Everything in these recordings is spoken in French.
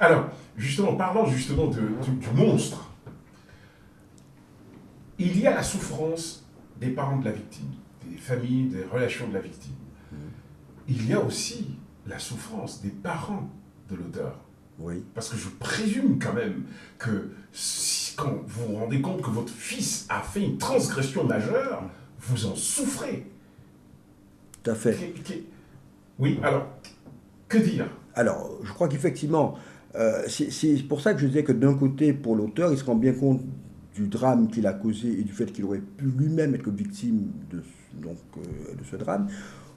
Alors, justement, parlons justement du monstre. Il y a la souffrance des parents de la victime, des familles, des relations de la victime. Il y a aussi la souffrance des parents de l'auteur. Oui, Parce que je présume quand même que quand vous vous rendez compte que votre fils a fait une transgression majeure, vous en souffrez. tout à fait. Oui, alors, que dire? Alors, je crois qu'effectivement, c'est pour ça que je disais que d'un côté, pour l'auteur, il se rend bien compte du drame qu'il a causé et du fait qu'il aurait pu lui-même être victime de ce drame.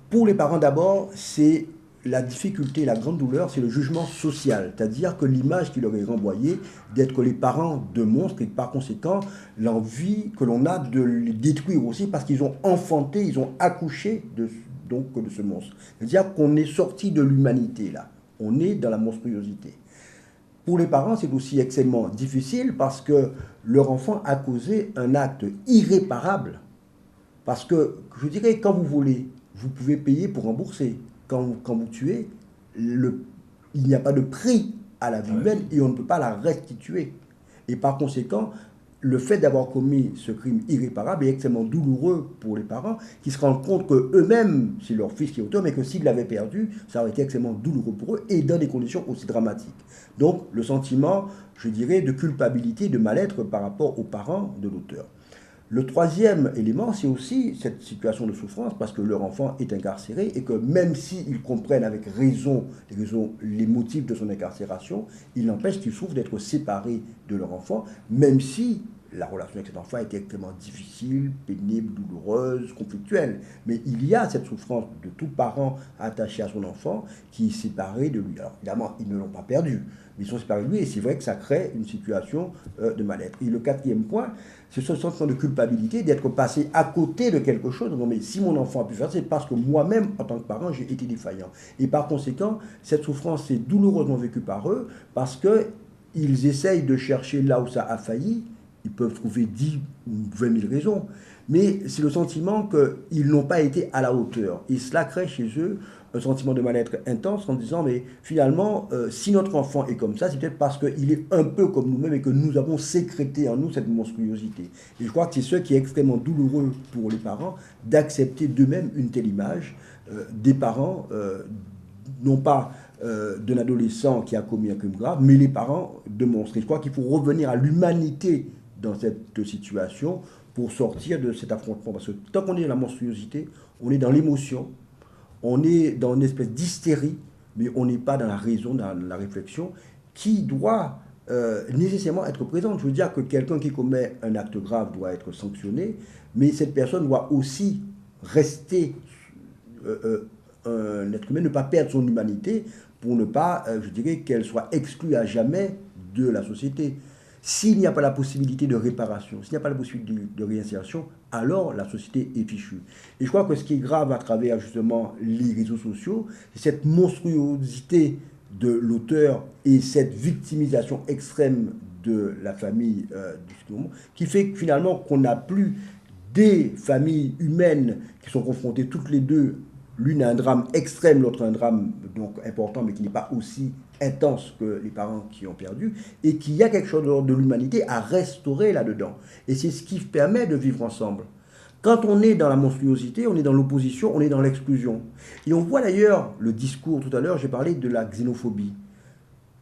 Pour les parents d'abord, c'est la difficulté, la grande douleur, c'est le jugement social. C'est-à-dire que l'image qu'il leur est renvoyée d'être les parents de monstres et par conséquent l'envie que l'on a de les détruire aussi parce qu'ils ont enfanté, ils ont accouché de ce monstre. C'est-à-dire qu'on est sorti de l'humanité là. On est dans la monstruosité. Pour les parents, c'est aussi extrêmement difficile parce que leur enfant a causé un acte irréparable. Parce que, je dirais, quand vous voulez, vous pouvez payer pour rembourser. Quand vous tuez, il n'y a pas de prix à la vie Ouais. humaine et on ne peut pas la restituer. Et par conséquent, le fait d'avoir commis ce crime irréparable est extrêmement douloureux pour les parents qui se rendent compte que eux-mêmes, c'est leur fils qui est auteur, mais que s'ils l'avaient perdu, ça aurait été extrêmement douloureux pour eux et dans des conditions aussi dramatiques. Donc le sentiment, je dirais, de culpabilité, de mal-être par rapport aux parents de l'auteur. Le troisième élément, c'est aussi cette situation de souffrance parce que leur enfant est incarcéré et que même s'ils comprennent avec raison les motifs de son incarcération, il n'empêche qu'ils souffrent d'être séparés de leur enfant, même si la relation avec cet enfant est extrêmement difficile, pénible, douloureuse, conflictuelle. Mais il y a cette souffrance de tout parent attaché à son enfant qui est séparé de lui. Alors évidemment, ils ne l'ont pas perdu, mais ils sont séparés de lui et c'est vrai que ça crée une situation de mal-être. Et le quatrième point, c'est ce sentiment de culpabilité d'être passé à côté de quelque chose. Non, mais si mon enfant a pu faire, c'est parce que moi-même, en tant que parent, j'ai été défaillant. Et par conséquent, cette souffrance est douloureusement vécue par eux parce qu'ils essayent de chercher là où ça a failli. Ils peuvent trouver 10 ou 20 000 raisons. Mais c'est le sentiment qu'ils n'ont pas été à la hauteur. Et cela crée chez eux un sentiment de mal-être intense en disant, mais finalement, si notre enfant est comme ça, c'est peut-être parce qu'il est un peu comme nous-mêmes et que nous avons sécrété en nous cette monstruosité. Et je crois que c'est ce qui est extrêmement douloureux pour les parents d'accepter d'eux-mêmes une telle image des parents, non pas d'un adolescent qui a commis un crime grave, mais les parents de monstres. Et je crois qu'il faut revenir à l'humanité dans cette situation pour sortir de cet affrontement. Parce que tant qu'on est dans la monstruosité, on est dans l'émotion, on est dans une espèce d'hystérie, mais on n'est pas dans la raison, dans la réflexion, qui doit nécessairement être présente. Je veux dire que quelqu'un qui commet un acte grave doit être sanctionné, mais cette personne doit aussi rester un être humain, ne pas perdre son humanité pour ne pas, je dirais, qu'elle soit exclue à jamais de la société. S'il n'y a pas la possibilité de réparation, s'il n'y a pas la possibilité de réinsertion, alors la société est fichue. Et je crois que ce qui est grave à travers justement les réseaux sociaux, c'est cette monstruosité de l'auteur et cette victimisation extrême de la famille du moment, qui fait que finalement qu'on n'a plus des familles humaines qui sont confrontées toutes les deux, l'une a un drame extrême, l'autre a un drame donc important, mais qui n'est pas aussi intense que les parents qui ont perdu, et qu'il y a quelque chose de l'humanité à restaurer là-dedans. Et c'est ce qui permet de vivre ensemble. Quand on est dans la monstruosité, on est dans l'opposition, on est dans l'exclusion. Et on voit d'ailleurs le discours, tout à l'heure, j'ai parlé de la xénophobie.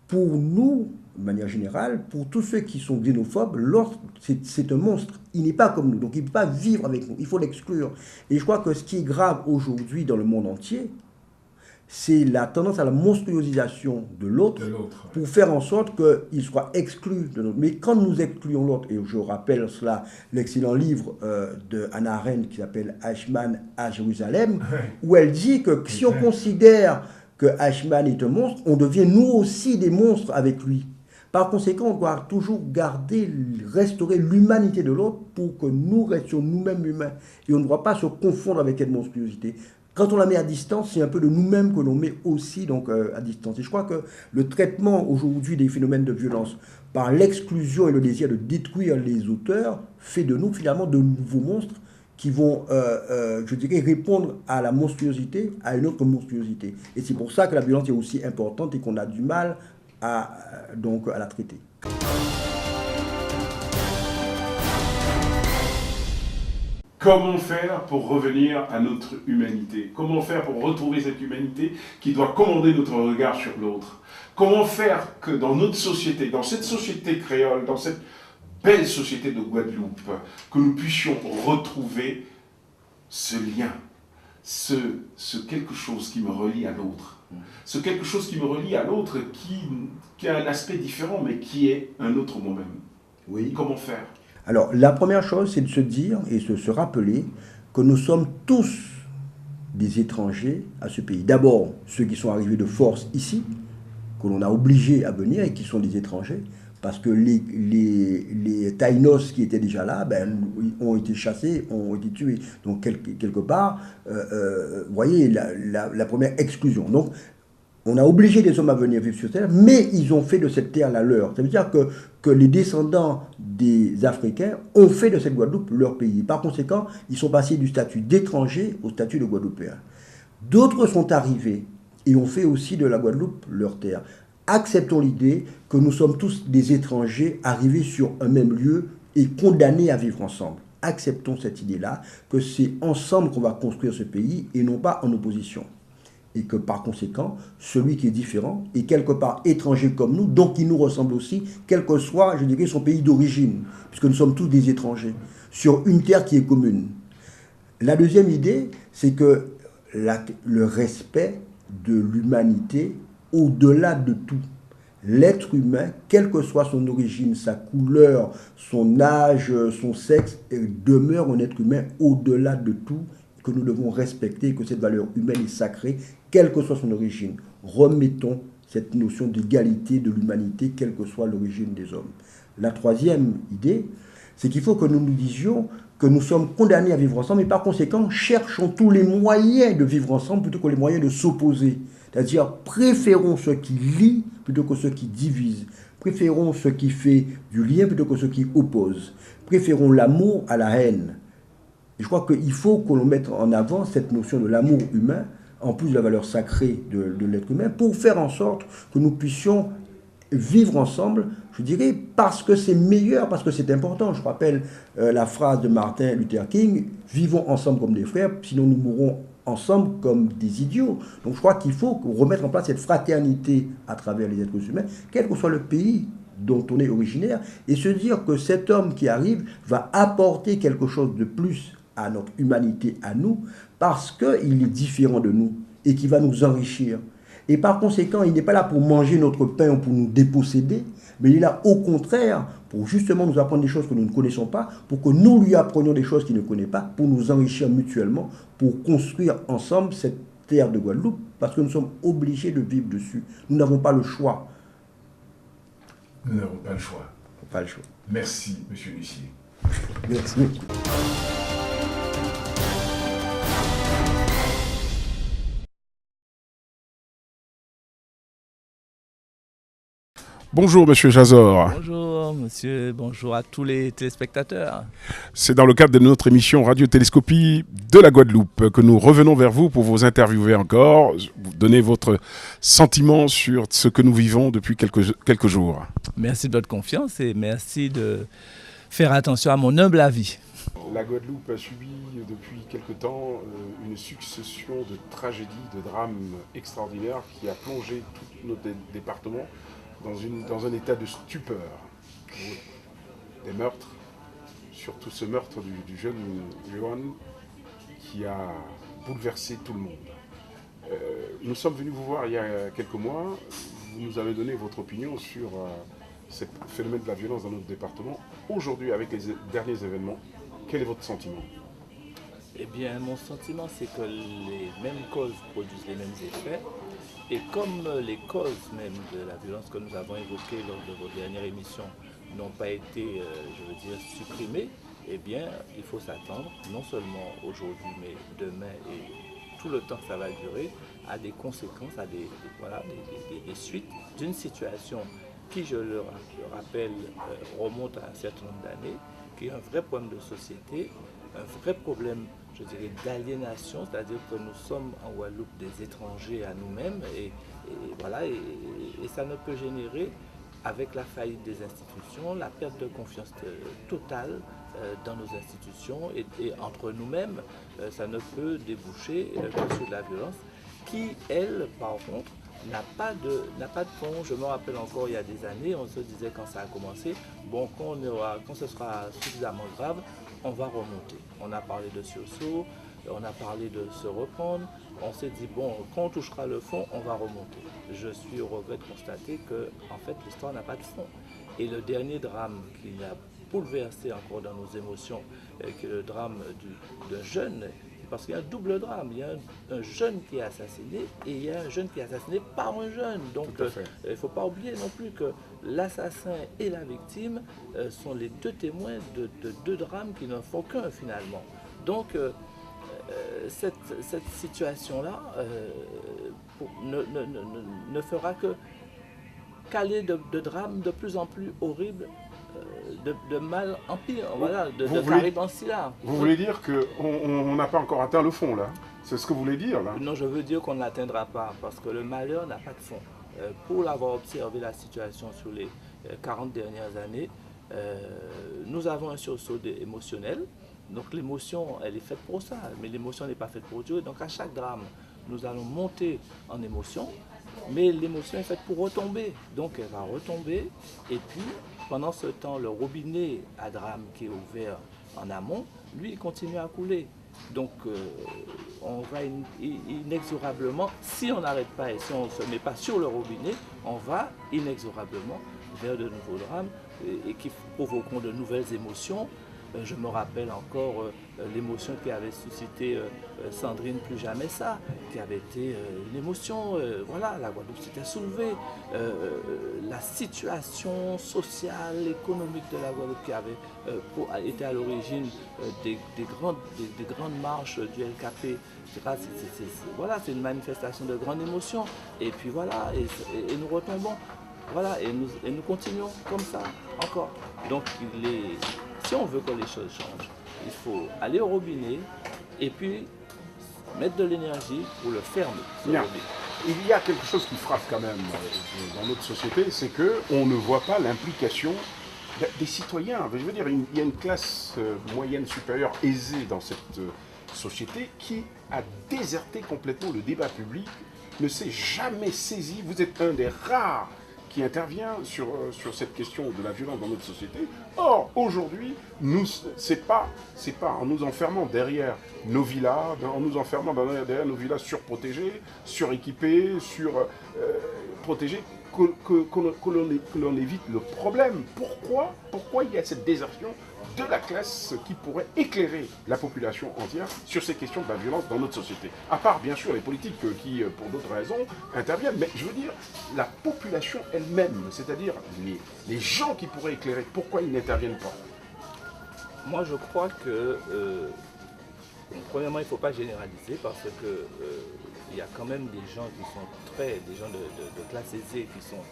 Pour nous, de manière générale, pour tous ceux qui sont xénophobes, l'autre, c'est un monstre. Il n'est pas comme nous, donc il ne peut pas vivre avec nous. Il faut l'exclure. Et je crois que ce qui est grave aujourd'hui dans le monde entier, c'est la tendance à la monstruosisation de De l'autre l'autre. pour faire en sorte qu'il soit exclu de notre. Mais quand nous excluons l'autre, et je rappelle cela, l'excellent livre de Hannah Arendt qui s'appelle Eichmann à Jérusalem, Ouais. où elle dit que si on considère que Eichmann est un monstre, on devient nous aussi des monstres avec lui. Par conséquent, on doit toujours garder, restaurer l'humanité de l'autre pour que nous restions nous-mêmes humains. Et on ne doit pas se confondre avec cette monstruosité. Quand on la met à distance, c'est un peu de nous-mêmes que l'on met aussi donc, à distance. Et je crois que le traitement aujourd'hui des phénomènes de violence par l'exclusion et le désir de détruire les auteurs fait de nous finalement de nouveaux monstres qui vont, je dirais, répondre à la monstruosité, à une autre monstruosité. Et c'est pour ça que la violence est aussi importante et qu'on a du mal donc à la traiter. Comment faire pour revenir à notre humanité? Comment faire pour retrouver cette humanité qui doit commander notre regard sur l'autre? Comment faire que dans notre société, dans cette société créole, dans cette belle société de Guadeloupe, que nous puissions retrouver ce lien, ce quelque chose qui me relie à l'autre. Ce quelque chose qui me relie à l'autre qui a un aspect différent, mais qui est un autre moi-même. Oui. Comment faire? Alors, la première chose, c'est de se dire et de se rappeler que nous sommes tous des étrangers à ce pays. D'abord, ceux qui sont arrivés de force ici, que l'on a obligés à venir et qui sont des étrangers, parce que les Taïnos qui étaient déjà là, ont été chassés, ont été tués. Donc, quelque part, vous voyez, la première exclusion. Donc, on a obligé des hommes à venir vivre sur terre, mais ils ont fait de cette terre la leur. Ça veut dire que les descendants des Africains ont fait de cette Guadeloupe leur pays. Par conséquent, ils sont passés du statut d'étrangers au statut de Guadeloupéens. D'autres sont arrivés et ont fait aussi de la Guadeloupe leur terre. Acceptons l'idée que nous sommes tous des étrangers arrivés sur un même lieu et condamnés à vivre ensemble. Acceptons cette idée-là, que c'est ensemble qu'on va construire ce pays et non pas en opposition. Et que par conséquent, celui qui est différent est quelque part étranger comme nous, donc il nous ressemble aussi, quel que soit, je dirais, son pays d'origine, puisque nous sommes tous des étrangers, sur une terre qui est commune. La deuxième idée, c'est que le respect de l'humanité au-delà de tout. L'être humain, quelle que soit son origine, sa couleur, son âge, son sexe, demeure un être humain au-delà de tout, que nous devons respecter, que cette valeur humaine est sacrée, quelle que soit son origine. Remettons cette notion d'égalité de l'humanité, quelle que soit l'origine des hommes. La troisième idée, c'est qu'il faut que nous nous disions que nous sommes condamnés à vivre ensemble et par conséquent, cherchons tous les moyens de vivre ensemble plutôt que les moyens de s'opposer. C'est-à-dire, préférons ce qui lie plutôt que ce qui divise. Préférons ce qui fait du lien plutôt que ce qui oppose. Préférons l'amour à la haine. Et je crois qu'il faut que l'on mette en avant cette notion de l'amour humain, en plus de la valeur sacrée de l'être humain, pour faire en sorte que nous puissions vivre ensemble, je dirais, parce que c'est meilleur, parce que c'est important. Je rappelle la phrase de Martin Luther King, « Vivons ensemble comme des frères, sinon nous mourrons ensemble comme des idiots ». Donc je crois qu'il faut remettre en place cette fraternité à travers les êtres humains, quel que soit le pays dont on est originaire, et se dire que cet homme qui arrive va apporter quelque chose de plus à notre humanité, à nous, parce qu'il est différent de nous et qui va nous enrichir. Et par conséquent, il n'est pas là pour manger notre pain ou pour nous déposséder, mais il est là au contraire pour justement nous apprendre des choses que nous ne connaissons pas, pour que nous lui apprenions des choses qu'il ne connaît pas, pour nous enrichir mutuellement, pour construire ensemble cette terre de Guadeloupe, parce que nous sommes obligés de vivre dessus. Nous n'avons pas le choix. Nous n'avons pas le choix. Pas le choix. Merci, monsieur Lucier. Merci. Bonjour, monsieur Jazor. Bonjour, monsieur. Bonjour à tous les téléspectateurs. C'est dans le cadre de notre émission Radio-Télescopie de la Guadeloupe que nous revenons vers vous pour vous interviewer encore, vous donner votre sentiment sur ce que nous vivons depuis quelques jours. Merci de votre confiance et merci de faire attention à mon humble avis. La Guadeloupe a subi depuis quelque temps une succession de tragédies, de drames extraordinaires qui a plongé tout notre département dans un état de stupeur. Des meurtres, surtout ce meurtre du jeune Johan qui a bouleversé tout le monde. Nous sommes venus vous voir il y a quelques mois, vous nous avez donné votre opinion sur ce phénomène de la violence dans notre département. Aujourd'hui, avec les derniers événements, quel est votre sentiment ? Eh bien, mon sentiment, c'est que les mêmes causes produisent les mêmes effets. Et comme les causes même de la violence que nous avons évoquées lors de vos dernières émissions n'ont pas été, supprimées, eh bien, il faut s'attendre, non seulement aujourd'hui, mais demain et tout le temps que ça va durer, à des conséquences, à des suites d'une situation qui, je le rappelle, remonte à un certain nombre d'années, qui est un vrai problème de société, un vrai problème, je dirais, d'aliénation, c'est-à-dire que nous sommes en Guadeloupe des étrangers à nous-mêmes voilà, et ça ne peut générer, avec la faillite des institutions, la perte de confiance totale dans nos institutions et entre nous-mêmes, ça ne peut déboucher que sur de la violence qui, elle, par contre, n'a pas de fond. Je me rappelle encore il y a des années, on se disait quand ça a commencé, bon, quand ce sera suffisamment grave, on va remonter. On a parlé de sursaut, on a parlé de se reprendre, on s'est dit, bon, quand on touchera le fond, on va remonter. Je suis au regret de constater que, en fait, l'histoire n'a pas de fond. Et le dernier drame qui a bouleversé encore dans nos émotions, qui est le drame d'un jeune, parce qu'il y a un double drame. Il y a un jeune qui est assassiné et il y a un jeune qui est assassiné par un jeune. Donc il ne faut pas oublier non plus que l'assassin et la victime sont les deux témoins de deux drames qui n'en font qu'un finalement. Donc cette situation-là ne fera que caler de drames de plus en plus horribles, de mal en pire, voilà, de carib en silla. Vous voulez dire qu'on n'a pas encore atteint le fond, là? C'est ce que vous voulez dire, là? Non, je veux dire qu'on ne l'atteindra pas, parce que le malheur n'a pas de fond. Pour l'avoir observé la situation sur les 40 dernières années, nous avons un sursaut émotionnel. Donc l'émotion, elle est faite pour ça, mais l'émotion n'est pas faite pour durer. Donc à chaque drame, nous allons monter en émotion, mais l'émotion est faite pour retomber. Donc elle va retomber, et puis pendant ce temps, le robinet à drame qui est ouvert en amont, lui, il continue à couler. Donc on va inexorablement, si on n'arrête pas et si on ne se met pas sur le robinet, on va inexorablement vers de nouveaux drames et qui provoqueront de nouvelles émotions. Je me rappelle encore l'émotion qui avait suscité Sandrine Plus Jamais Ça, qui avait été une émotion, voilà, la Guadeloupe s'était soulevée, la situation sociale, économique de la Guadeloupe qui avait été à l'origine des grandes marches du LKP, voilà, c'est une manifestation de grande émotion, et puis voilà, et nous retombons, voilà, et nous continuons comme ça encore. Donc si on veut que les choses changent, il faut aller au robinet et puis mettre de l'énergie pour le fermer. Bien. Il y a quelque chose qui frappe quand même dans notre société, c'est qu'on ne voit pas l'implication des citoyens. Je veux dire, il y a une classe moyenne supérieure aisée dans cette société qui a déserté complètement le débat public, ne s'est jamais saisi. Vous êtes un des rares qui intervient sur cette question de la violence dans notre société. Or, aujourd'hui, c'est pas en nous enfermant derrière nos villas, en nous enfermant derrière nos villas surprotégées, suréquipées, protégées, que l'on évite le problème. Pourquoi il y a cette désertion de la classe qui pourrait éclairer la population entière sur ces questions de la violence dans notre société? À part, bien sûr, les politiques qui, pour d'autres raisons, interviennent. Mais je veux dire, la population elle-même, c'est-à-dire les gens qui pourraient éclairer, pourquoi ils n'interviennent pas? Moi, je crois que, premièrement, il ne faut pas généraliser parce que il y a quand même des gens qui sont des gens de classe aisée qui sont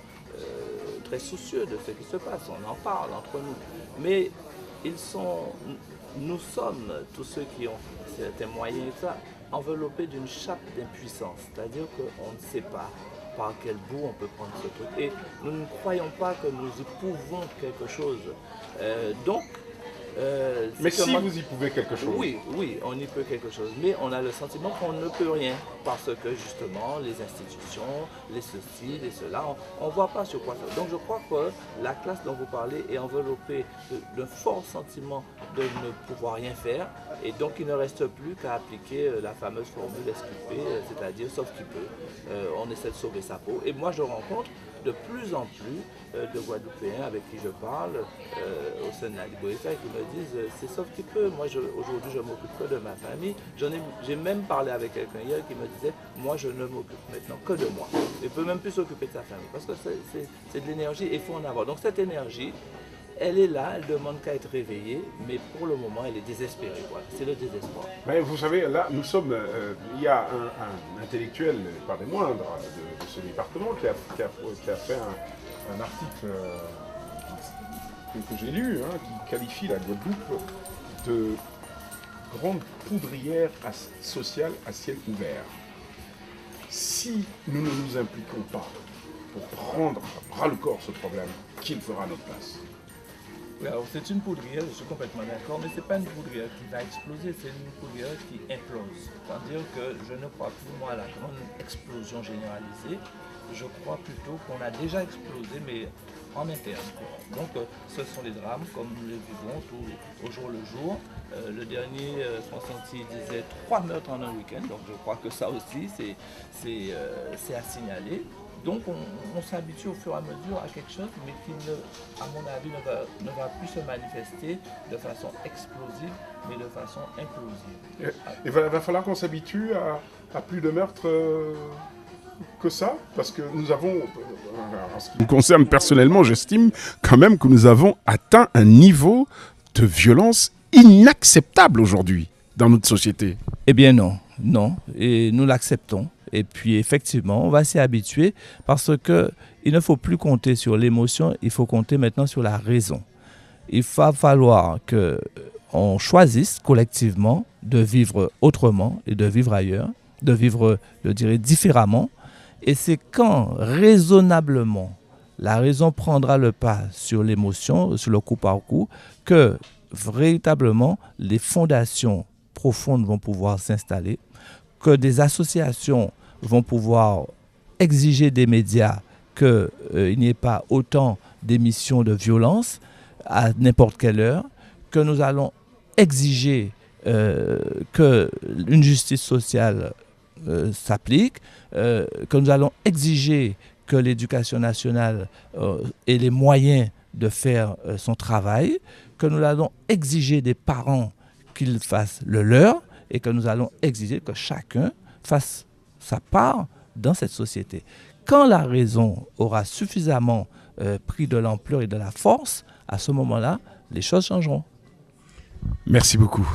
très soucieux de ce qui se passe. On en parle entre nous. Mais nous sommes, tous ceux qui ont certains moyens et ça, enveloppés d'une chape d'impuissance. C'est-à-dire qu'on ne sait pas par quel bout on peut prendre ce truc. Et nous ne croyons pas que nous y pouvons quelque chose. Mais si vous y pouvez quelque chose. Oui, on y peut quelque chose. Mais on a le sentiment qu'on ne peut rien. Parce que justement, les institutions, les ceci, les cela, on ne voit pas sur quoi faire. Donc je crois que la classe dont vous parlez est enveloppée d'un fort sentiment de ne pouvoir rien faire. Et donc il ne reste plus qu'à appliquer la fameuse formule SQP, c'est-à-dire sauf qui peut. On essaie de sauver sa peau. Et moi je rencontre de plus en plus de Guadeloupéens avec qui je parle au sein de la Liboéta et qui me disent c'est sauf qui peut. Moi aujourd'hui je m'occupe que de ma famille. J'ai même parlé avec quelqu'un hier qui me disait moi je ne m'occupe maintenant que de moi. Il ne peut même plus s'occuper de sa famille parce que c'est de l'énergie et il faut en avoir. Donc cette énergie, elle est là, elle demande qu'à être réveillée, mais pour le moment elle est désespérée. Voilà. C'est le désespoir. Mais vous savez, là nous sommes, il y a un intellectuel, pas des moindres, de ce département qui a fait un article que j'ai lu, qui qualifie la Guadeloupe grande poudrière sociale à ciel ouvert. Si nous ne nous impliquons pas pour prendre à bras le corps ce problème, qui le fera à notre place? Oui, alors c'est une poudrière, je suis complètement d'accord, mais ce n'est pas une poudrière qui va exploser, c'est une poudrière qui implose. C'est-à-dire que je ne crois plus, moi, à la grande explosion généralisée. Je crois plutôt qu'on a déjà explosé, mais en interne. Donc ce sont des drames comme nous les vivons au jour le jour. Le dernier, Constantine disait 3 meurtres en un week-end, donc je crois que ça aussi c'est à signaler. Donc on s'habitue au fur et à mesure à quelque chose, mais qui, à mon avis, ne va plus se manifester de façon explosive, mais de façon implosive. Il va falloir qu'on s'habitue à plus de meurtres que ça, parce que nous avons, en ce qui me concerne personnellement, j'estime quand même que nous avons atteint un niveau de violence inacceptable aujourd'hui dans notre société. Eh bien non, et nous l'acceptons. Et puis effectivement, on va s'y habituer parce qu'il ne faut plus compter sur l'émotion, il faut compter maintenant sur la raison. Il va falloir qu'on choisisse collectivement de vivre autrement et de vivre ailleurs, de vivre, je dirais, différemment. Et c'est quand raisonnablement la raison prendra le pas sur l'émotion, sur le coup par coup, que véritablement les fondations profondes vont pouvoir s'installer, que des associations vont pouvoir exiger des médias qu'il n'y ait pas autant d'émissions de violence à n'importe quelle heure, que nous allons exiger qu'une justice sociale s'applique, que nous allons exiger que l'éducation nationale ait les moyens de faire son travail, que nous allons exiger des parents qu'ils fassent le leur et que nous allons exiger que chacun fasse sa part dans cette société. Quand la raison aura suffisamment pris de l'ampleur et de la force, à ce moment-là, les choses changeront. Merci beaucoup.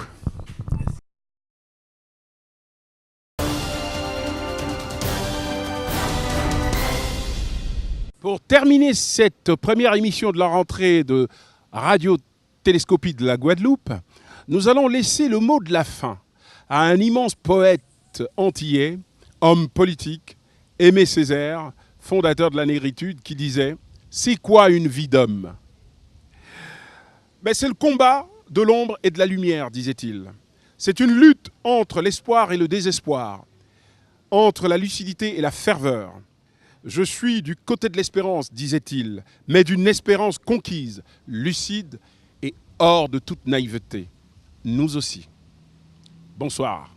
Pour terminer cette première émission de la rentrée de Radio Télescopie de la Guadeloupe, nous allons laisser le mot de la fin à un immense poète antillais, homme politique, Aimé Césaire, fondateur de la négritude, qui disait « C'est quoi une vie d'homme ?» C'est le combat de l'ombre et de la lumière, disait-il. C'est une lutte entre l'espoir et le désespoir, entre la lucidité et la ferveur. Je suis du côté de l'espérance, disait-il, mais d'une espérance conquise, lucide et hors de toute naïveté. Nous aussi. Bonsoir.